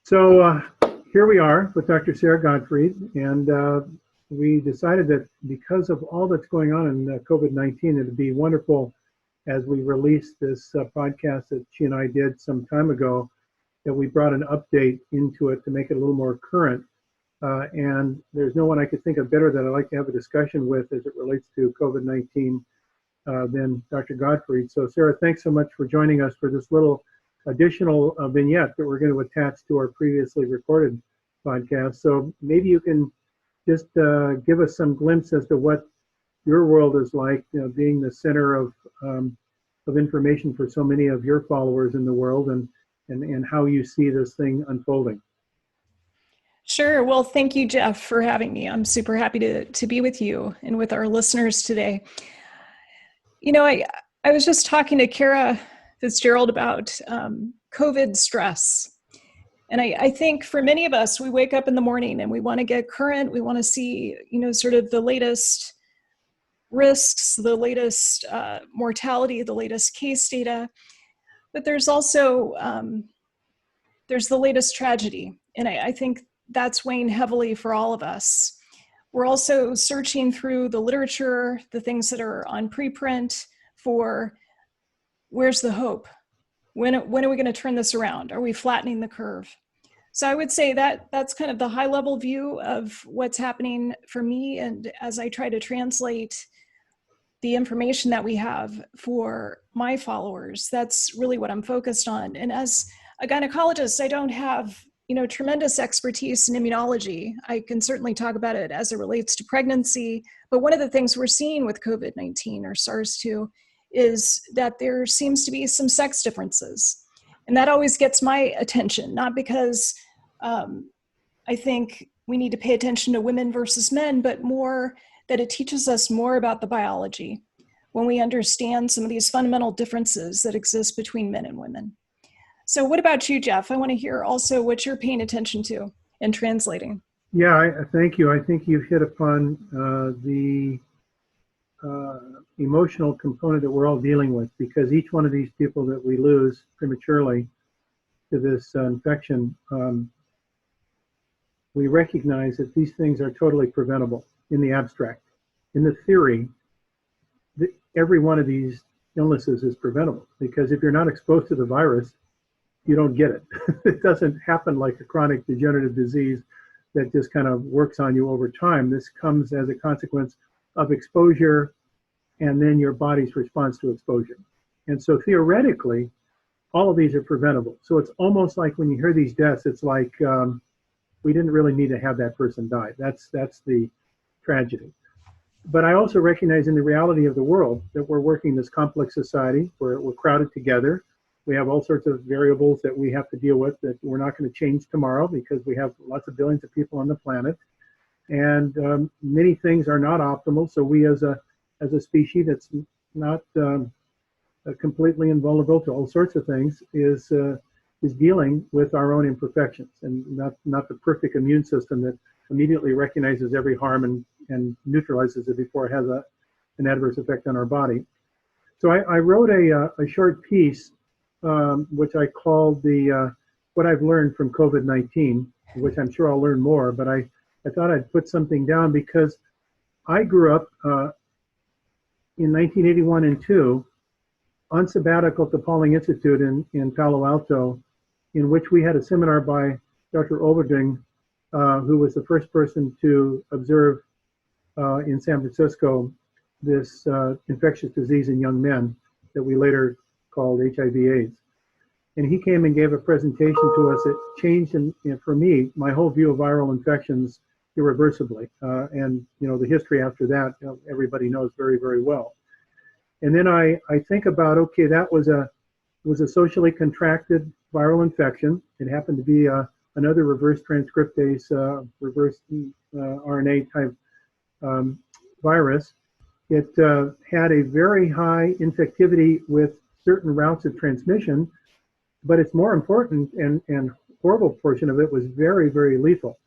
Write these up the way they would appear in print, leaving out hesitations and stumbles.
So here we are with Dr. Sara Gottfried, and we decided that because of all that's going on in COVID-19, it would be wonderful as we release this podcast that she and I did some time ago, that we brought an update into it to make it a little more current. And there's no one I could think of better that I'd like to have a discussion with as it relates to COVID-19 than Dr. Gottfried. So Sara, thanks so much for joining us for this little additional vignette that we're going to attach to our previously recorded podcast. So maybe you can just give us some glimpse as to what your world is like, being the center of information for so many of your followers in the world, and how you see this thing unfolding. Sure. Well, thank you, Jeff, for having me. I'm super happy to be with you and with our listeners today. You know, I was just talking to Kara Fitzgerald about COVID stress. And I think for many of us, we wake up in the morning and we want to get current. We want to see, sort of the latest risks, the latest mortality, the latest case data. But there's also, there's the latest tragedy. And I think that's weighing heavily for all of us. We're also searching through the literature, the things that are on preprint for where's the hope? When are we going to turn this around? Are we flattening the curve? So I would say that that's kind of the high level view of what's happening for me. And as I try to translate the information that we have for my followers, that's really what I'm focused on. And as a gynecologist, I don't have tremendous expertise in immunology. I can certainly talk about it as it relates to pregnancy. But one of the things we're seeing with COVID-19 or SARS-2 is that there seems to be some sex differences. And that always gets my attention, not because I think we need to pay attention to women versus men, but more that it teaches us more about the biology when we understand some of these fundamental differences that exist between men and women. So what about you, Jeff? I want to hear also what you're paying attention to and translating. Yeah, thank you. I think you've hit upon the emotional component that we're all dealing with, because each one of these people that we lose prematurely to this infection, we recognize that these things are totally preventable in the abstract. In the theory, every one of these illnesses is preventable, because if you're not exposed to the virus, you don't get it. It doesn't happen like a chronic degenerative disease that just kind of works on you over time. This comes as a consequence of exposure and then your body's response to exposure. And so theoretically, all of these are preventable. So it's almost like when you hear these deaths, it's like we didn't really need to have that person die. That's the tragedy. But I also recognize in the reality of the world that we're working in this complex society where we're crowded together. We have all sorts of variables that we have to deal with that we're not going to change tomorrow, because we have lots of billions of people on the planet. And many things are not optimal. So we as a species that's not completely invulnerable to all sorts of things is dealing with our own imperfections, and not the perfect immune system that immediately recognizes every harm and neutralizes it before it has an adverse effect on our body. So I wrote a short piece which I called what I've learned from COVID-19, which I'm sure I'll learn more, but I thought I'd put something down because I grew up in 1981 and 2 on sabbatical at the Pauling Institute in Palo Alto, in which we had a seminar by Dr. Oberding, who was the first person to observe in San Francisco this infectious disease in young men that we later called HIV/AIDS. And he came and gave a presentation to us that changed, for me, my whole view of viral infections irreversibly. And the history after that, everybody knows very, very well. And then I think about, okay, that was a socially contracted viral infection. It happened to be another reverse transcriptase, reverse RNA type virus. It had a very high infectivity with certain routes of transmission, but its more important and horrible portion of it was very, very lethal.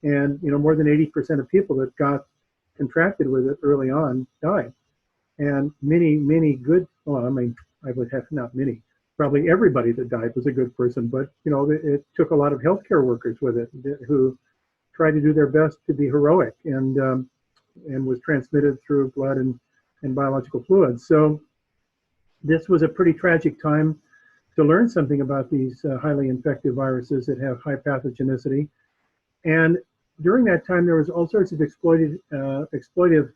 And more than 80% of people that got contracted with it early on died. And many good, well, I mean, I would have not many, probably everybody that died was a good person, but it took a lot of healthcare workers with it who tried to do their best to be heroic, and was transmitted through blood and biological fluids. So this was a pretty tragic time to learn something about these highly infective viruses that have high pathogenicity. And during that time, there was all sorts of exploitive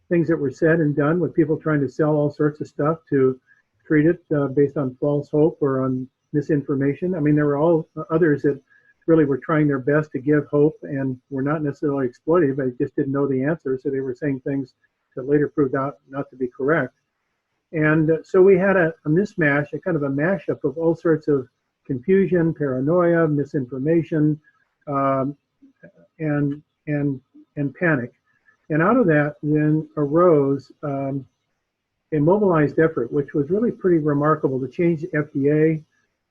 things that were said and done, with people trying to sell all sorts of stuff to treat it based on false hope or on misinformation. I mean, there were all others that really were trying their best to give hope and were not necessarily exploitive. They just didn't know the answer, so they were saying things that later proved out not to be correct. And so we had a mismatch, a kind of a mashup of all sorts of confusion, paranoia, misinformation, and panic. And out of that then arose a mobilized effort, which was really pretty remarkable, to change the FDA.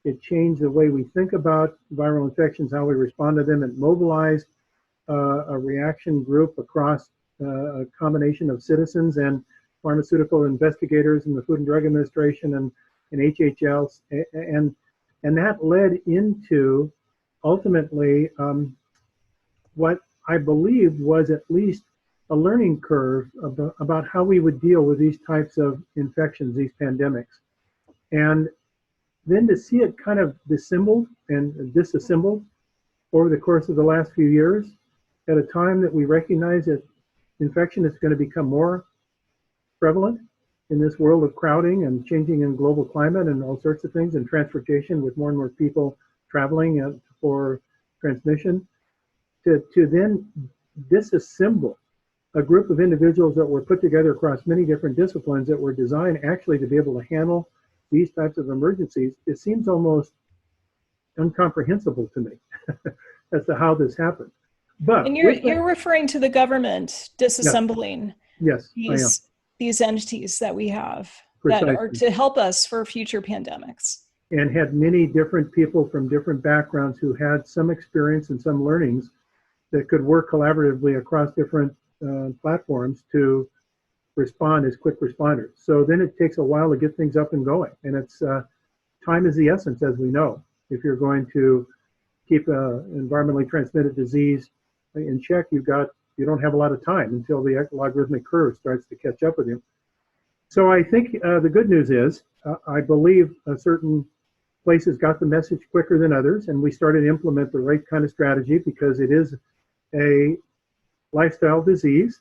It changed the way we think about viral infections, how we respond to them. It mobilized a reaction group across a combination of citizens and pharmaceutical investigators in the Food and Drug Administration and HHLs, and that led into ultimately what I believed was at least a learning curve about how we would deal with these types of infections, these pandemics. And then to see it kind of dissembled and disassembled over the course of the last few years, at a time that we recognize that infection is going to become more prevalent in this world of crowding and changing in global climate and all sorts of things, and transportation with more and more people traveling for transmission, to then disassemble a group of individuals that were put together across many different disciplines that were designed actually to be able to handle these types of emergencies. It seems almost incomprehensible to me as to how this happened. But and you're referring to the government disassembling yes, I am. These entities that we have Precisely. that are to help us for future pandemics. And had many different people from different backgrounds who had some experience and some learnings that could work collaboratively across different platforms to respond as quick responders. So then it takes a while to get things up and going. And it's time is the essence, as we know. If you're going to keep an environmentally transmitted disease in check, you don't have a lot of time until the logarithmic curve starts to catch up with you. So I think the good news is I believe certain places got the message quicker than others, and we started to implement the right kind of strategy because it is a lifestyle disease.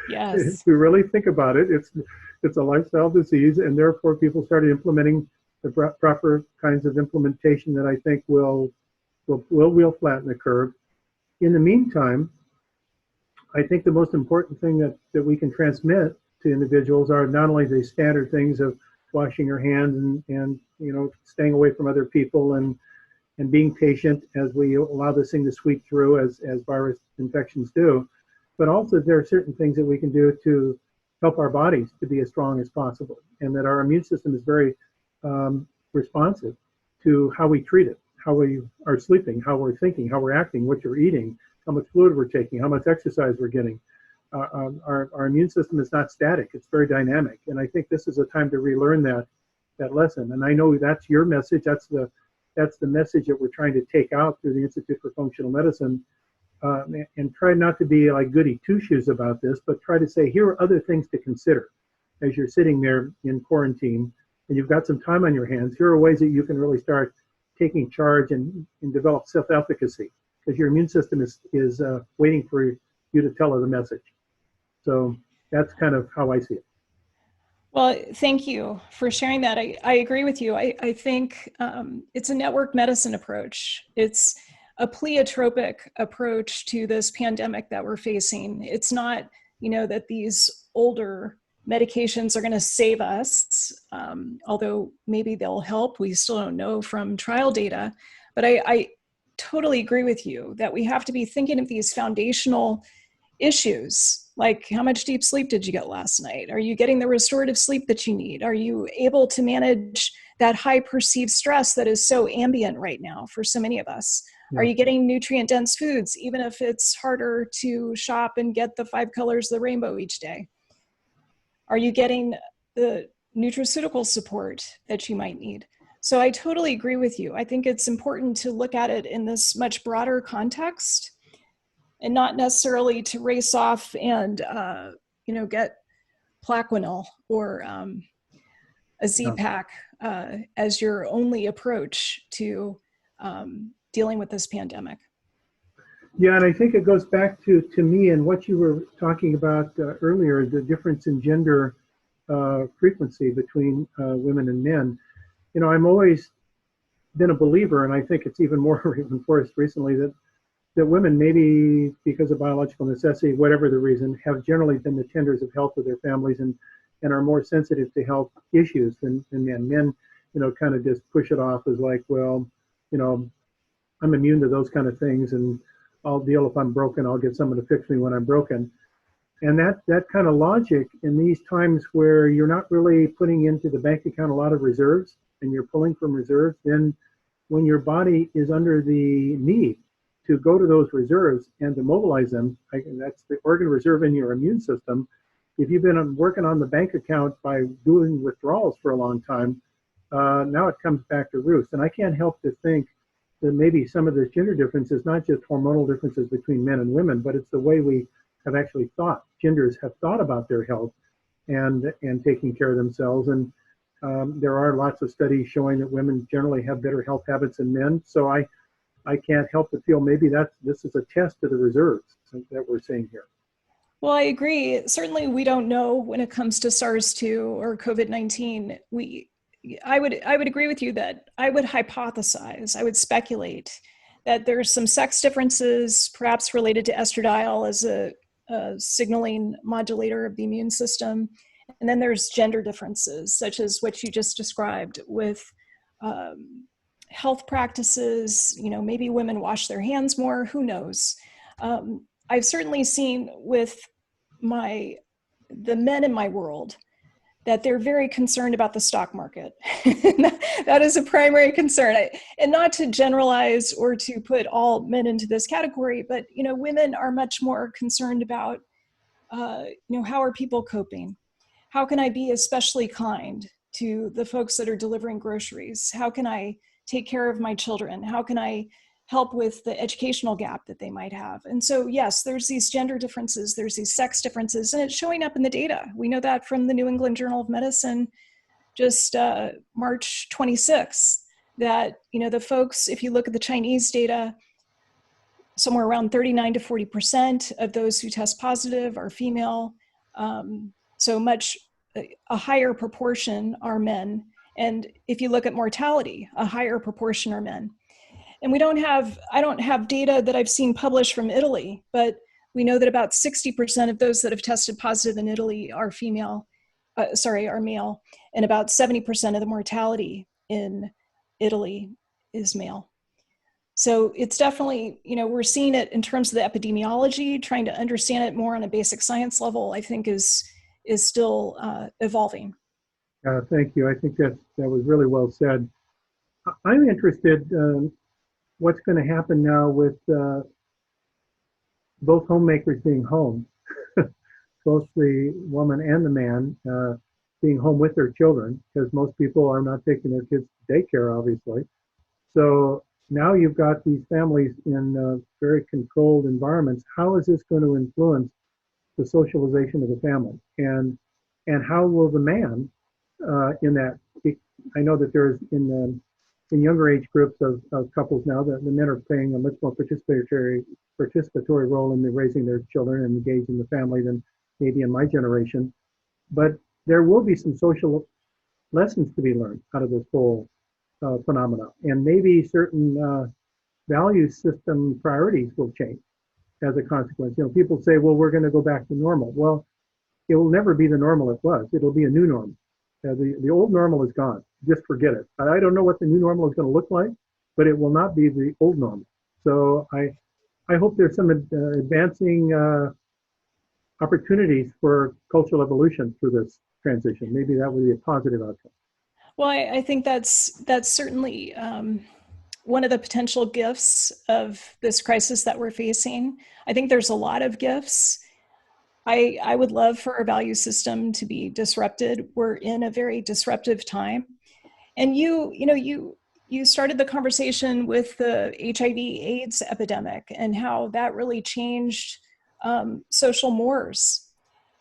Yes. If we really think about it, it's a lifestyle disease, and therefore people started implementing the proper kinds of implementation that I think will flatten the curve. In the meantime, I think the most important thing that we can transmit to individuals are not only the standard things of washing your hands and staying away from other people and being patient as we allow this thing to sweep through as virus infections do, but also there are certain things that we can do to help our bodies to be as strong as possible, and that our immune system is very responsive to how we treat it, how we are sleeping, how we're thinking, how we're acting, what you're eating, how much fluid we're taking, how much exercise we're getting. Our immune system is not static, it's very dynamic. And I think this is a time to relearn that lesson. And I know that's your message, that's the message that we're trying to take out through the Institute for Functional Medicine, and try not to be like goody two-shoes about this, but try to say, here are other things to consider as you're sitting there in quarantine and you've got some time on your hands. Here are ways that you can really start taking charge and develop self-efficacy, because your immune system is waiting for you to tell her the message. So that's kind of how I see it. Well, thank you for sharing that. I agree with you. I think it's a network medicine approach. It's a pleiotropic approach to this pandemic that we're facing. It's not, that these older medications are going to save us, although maybe they'll help. We still don't know from trial data. But I totally agree with you that we have to be thinking of these foundational issues, like how much deep sleep did you get last night? Are you getting the restorative sleep that you need? Are you able to manage that high perceived stress that is so ambient right now for so many of us? Yeah. Are you getting nutrient dense foods, even if it's harder to shop and get the 5 colors of the rainbow each day? Are you getting the nutraceutical support that you might need? So I totally agree with you. I think it's important to look at it in this much broader context and not necessarily to race off and, get Plaquenil or a Yeah. Z-Pack as your only approach to dealing with this pandemic. Yeah, and I think it goes back to me and what you were talking about earlier, the difference in gender frequency between women and men. I'm always been a believer, and I think it's even more reinforced recently that women, maybe because of biological necessity, whatever the reason, have generally been the tenders of health of their families and are more sensitive to health issues than men. Men, kind of just push it off as like, well, I'm immune to those kind of things, and I'll deal if I'm broken. I'll get someone to fix me when I'm broken. And that kind of logic in these times where you're not really putting into the bank account a lot of reserves and you're pulling from reserves, then when your body is under the need to go to those reserves and to mobilize them, that's the organ reserve in your immune system. If you've been working on the bank account by doing withdrawals for a long time, now it comes back to roost. And I can't help to think that maybe some of this gender difference is not just hormonal differences between men and women, but it's the way we have actually thought. Genders have thought about their health and taking care of themselves. And there are lots of studies showing that women generally have better health habits than men. So I can't help but feel maybe this is a test to the reserves that we're seeing here. Well, I agree. Certainly, we don't know when it comes to SARS-2 or COVID-19. I would agree with you that I would hypothesize, I would speculate that there's some sex differences, perhaps related to estradiol as a signaling modulator of the immune system. And then there's gender differences, such as what you just described with health practices. Maybe women wash their hands more, who knows? I've certainly seen with the men in my world that they're very concerned about the stock market. That is a primary concern. And not to generalize or to put all men into this category, but women are much more concerned about, how are people coping? How can I be especially kind to the folks that are delivering groceries? How can I take care of my children? How can I help with the educational gap that they might have? And so, yes, there's these gender differences, there's these sex differences, and it's showing up in the data. We know that from the New England Journal of Medicine, just March 26th, that, the folks, if you look at the Chinese data, somewhere around 39 to 40% of those who test positive are female. So much, a higher proportion are men. And if you look at mortality, a higher proportion are men. And I don't have data that I've seen published from Italy, but we know that about 60% of those that have tested positive in Italy are are male, and about 70% of the mortality in Italy is male. So it's definitely, we're seeing it in terms of the epidemiology, trying to understand it more on a basic science level, I think is still evolving. Thank you. I think that was really well said. I'm interested what's going to happen now with both homemakers being home, both the woman and the man being home with their children, because most people are not taking their kids to daycare, obviously. So now you've got these families in very controlled environments. How is this going to influence the socialization of the family? And how will the man in that? I know that there's in younger age groups of couples now that the men are playing a much more participatory role in raising their children and engaging the family than maybe in my generation. But there will be some social lessons to be learned out of this whole phenomena, and maybe certain value system priorities will change as a consequence. People say, well, we're going to go back to normal. Well, it will never be the normal it was. It'll be a new normal. The old normal is gone. Just forget it. I don't know what the new normal is going to look like, but it will not be the old normal. So I hope there's some advancing opportunities for cultural evolution through this transition. Maybe that would be a positive outcome. Well, I think that's certainly one of the potential gifts of this crisis that we're facing. I think there's a lot of gifts. I would love for our value system to be disrupted. We're in a very disruptive time. And you started the conversation with the HIV/AIDS epidemic and how that really changed social mores.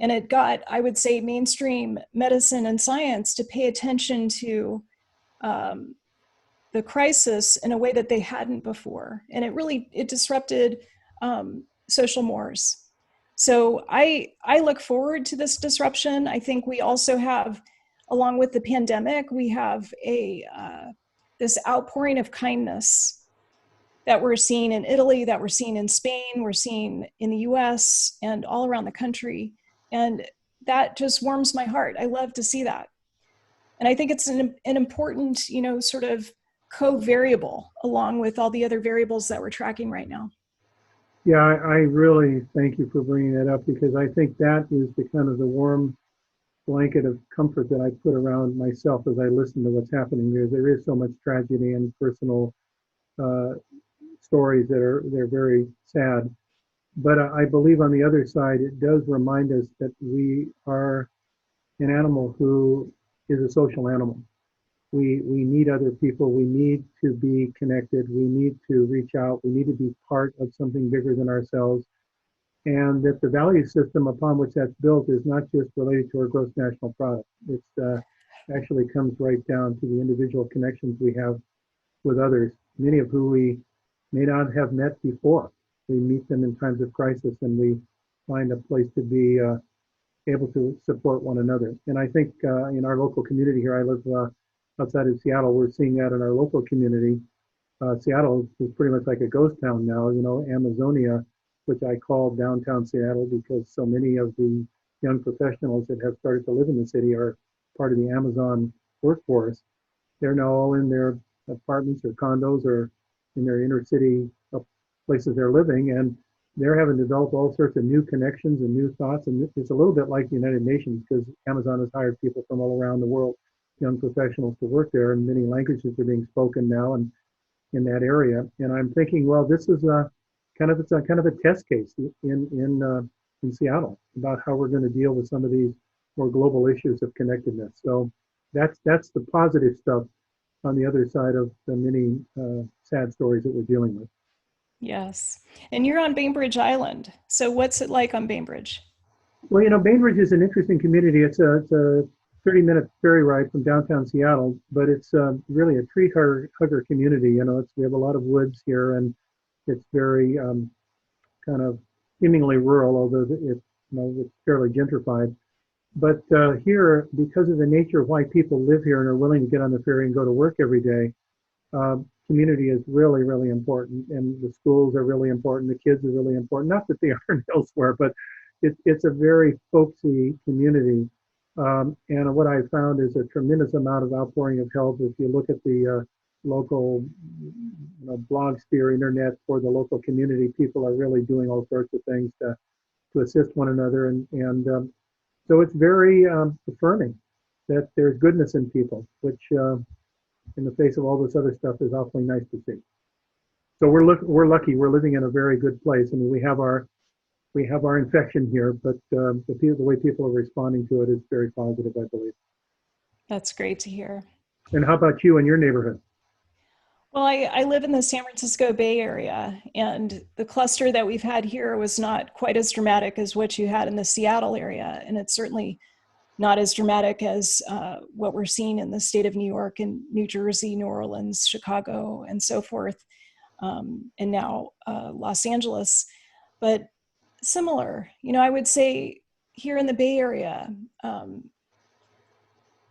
And it got, I would say, mainstream medicine and science to pay attention to the crisis in a way that they hadn't before. And it disrupted social mores. So I look forward to this disruption. I think we also have, along with the pandemic, we have this outpouring of kindness that we're seeing in Italy, that we're seeing in Spain, we're seeing in the US and all around the country. And that just warms my heart. I love to see that. And I think it's an important, sort of co-variable along with all the other variables that we're tracking right now. Yeah, I really thank you for bringing that up, because I think that is the kind of the warm blanket of comfort that I put around myself as I listen to what's happening here. There is so much tragedy and personal uh, stories they're very sad. But I believe on the other side, it does remind us that we are an animal who is a social animal. We need other people. We need to be connected. We need to reach out. We need to be part of something bigger than ourselves. And that the value system upon which that's built is not just related to our gross national product. It's actually comes right down to the individual connections we have with others, many of who we may not have met before. We meet them in times of crisis, and we find a place to be able to support one another. And I think in our local community here, I live outside of Seattle, we're seeing that in our local community. Seattle is pretty much like a ghost town now, Amazonia, which I call downtown Seattle because so many of the young professionals that have started to live in the city are part of the Amazon workforce. They're now all in their apartments or condos or in their inner city places they're living, and they're having developed all sorts of new connections and new thoughts. And it's a little bit like the United Nations, because Amazon has hired people from all around the world, young professionals, to work there, and many languages are being spoken now and in that area. And I'm thinking, well, this is it's a kind of a test case in Seattle about how we're going to deal with some of these more global issues of connectedness. So that's the positive stuff on the other side of the many sad stories that we're dealing with. Yes. And you're on Bainbridge Island. So what's it like on Bainbridge? Well, Bainbridge is an interesting community. It's a 30-minute ferry ride from downtown Seattle, but it's really a tree hugger community. We have a lot of woods here, and it's very kind of seemingly rural, although it's fairly gentrified. But here, because of the nature of why people live here and are willing to get on the ferry and go to work every day, community is really, really important, and the schools are really important. The kids are really important. Not that they aren't elsewhere, but it's a very folksy community. And what I found is a tremendous amount of outpouring of help. If you look at the local, blog sphere, internet for the local community, people are really doing all sorts of things to assist one another, and so it's very affirming that there's goodness in people, which in the face of all this other stuff is awfully nice to see. So we're lucky. We're living in a very good place. I mean, we have our infection here, but the way people are responding to it is very positive, I believe. That's great to hear. And how about you and your neighborhood? Well, I live in the San Francisco Bay Area, and the cluster that we've had here was not quite as dramatic as what you had in the Seattle area. And it's certainly not as dramatic as what we're seeing in the state of New York and New Jersey, New Orleans, Chicago, and so forth, and now Los Angeles. But similar, I would say here in the Bay Area,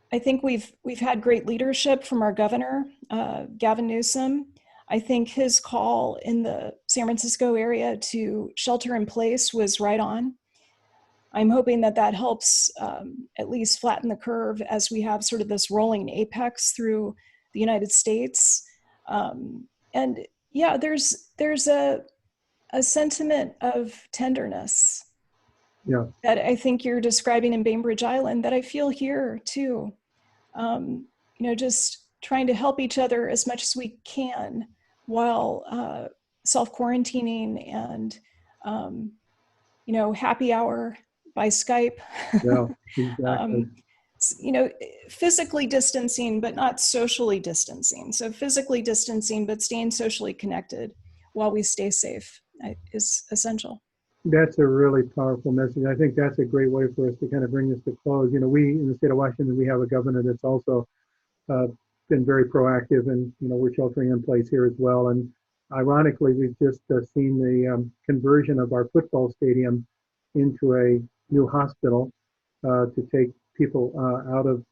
I think we've had great leadership from our governor, Gavin Newsom. I think his call in the San Francisco area to shelter in place was right on. I'm hoping that helps at least flatten the curve as we have sort of this rolling apex through the United States. And yeah, there's a sentiment of tenderness, Yeah, that I think you're describing in Bainbridge Island, that I feel here too. Just trying to help each other as much as we can while self-quarantining and, happy hour by Skype. yeah, exactly. um, physically distancing, but not socially distancing. So physically distancing, but staying socially connected while we stay safe is essential. That's a really powerful message. I think that's a great way for us to kind of bring this to close. We in the state of Washington, we have a governor that's also uh, been very proactive, and we're sheltering in place here as well. And ironically, we've just seen the conversion of our football stadium into a new hospital to take people out of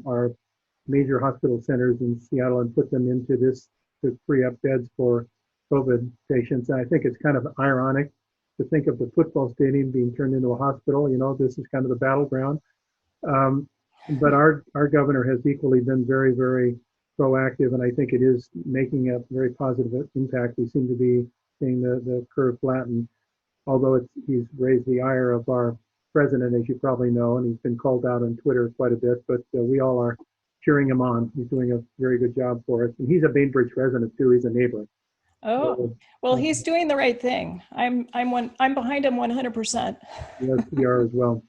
our major hospital centers in Seattle and put them into this to free up beds for COVID patients. And I think it's kind of ironic to think of the football stadium being turned into a hospital. This is kind of the battleground. Um, but our governor has equally been very, very proactive, and I think it is making a very positive impact. We seem to be seeing the curve flatten, although he's raised the ire of our president, as you probably know, and he's been called out on Twitter quite a bit, but we all are cheering him on. He's doing a very good job for us. And he's a Bainbridge resident too. He's a neighbor. Oh, So, well, he's doing the right thing. I'm behind him 100%. yes, we are as well.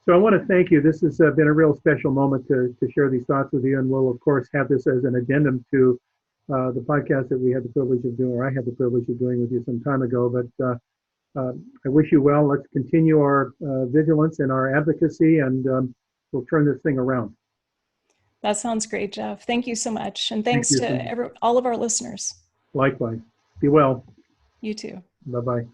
So I want to thank you. This has been a real special moment to share these thoughts with you. And we'll, of course, have this as an addendum to the podcast that we had the privilege of doing, or I had the privilege of doing with you some time ago. But I wish you well. Let's continue our vigilance and our advocacy, and we'll turn this thing around. That sounds great, Jeff. Thank you so much. And thanks Thank you. to all of our listeners. Likewise. Be well. You too. Bye-bye.